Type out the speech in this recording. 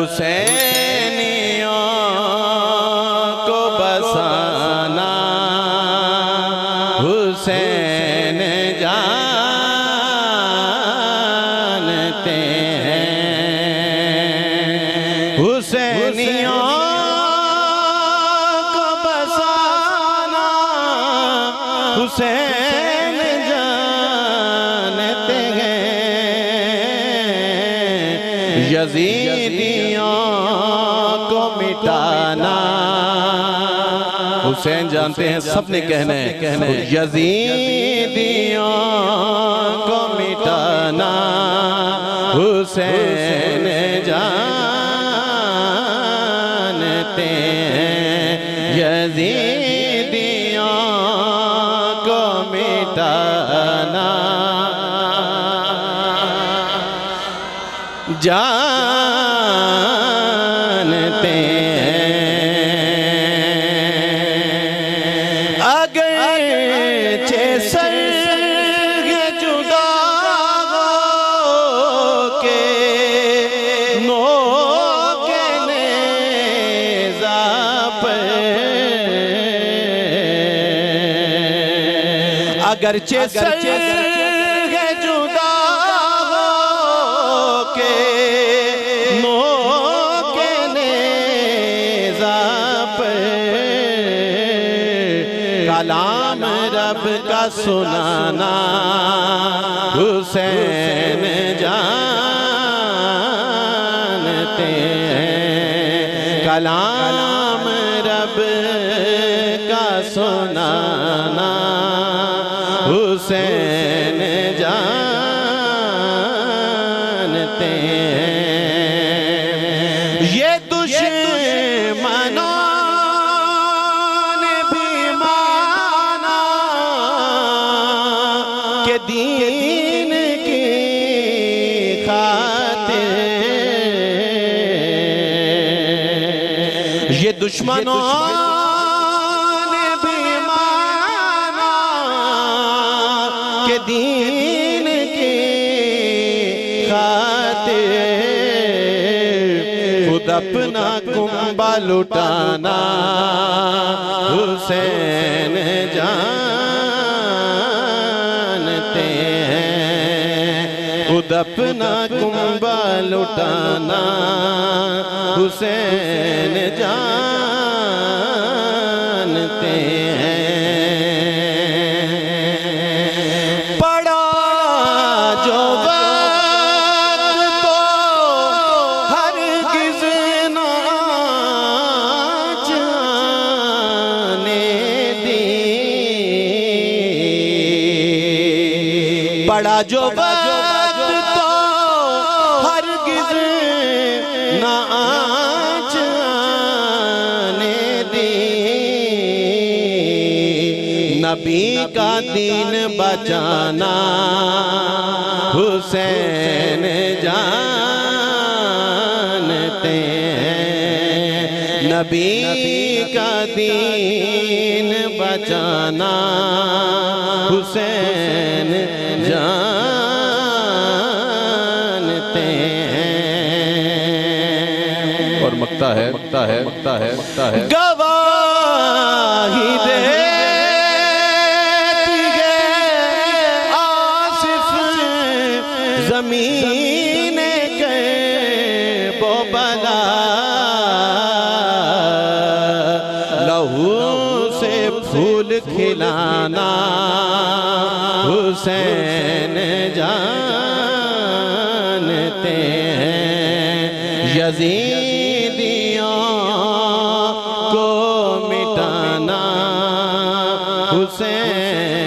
हुसैनियों को बसाना हुसैन जानते हैं। हुसैनियों को बसाना हुसैन जानते हैं। यजीदियों को मिटाना हुसैन जानते हैं। सबने कहना है यजीदियों को मिटाना हुसैन जानते हैं। यजीदियों को मिटाना जानते हैं। अगरचे सर्ग जुदा के नोके नेज़ा पर अगरचे सर्ग जुदा के नोके नेज़ा पर कलाम रब का सुनाना हुसैन जानते हैं। कलाम रब का सुनाना हुसैन जानते हैं। ये दुश्मनों ने भी माना कि दीन की खातिर ये दुश्मनों ने भी माना कि दीन की खातिर खुद अपना कुंबा लुटाना हुसैन जानते हैं। खुद अपना कुंबा लुटाना हुसैन जानते हैं। पड़ा जो वक्त तो हरगिज़ ना जाने दी। पड़ा जो वक्त तो हरगिज़ ना जाने दी। नबी का दीन बचाना हुसैन जानते हैं। नबी का दीन बचाना हुसैन जानते हैं। और मकता है गवाही दे ज़मीन के बो बला लहू से फूल खिलाना हुसैन जानते हैं। यजीदियों को मिटाना हुसैन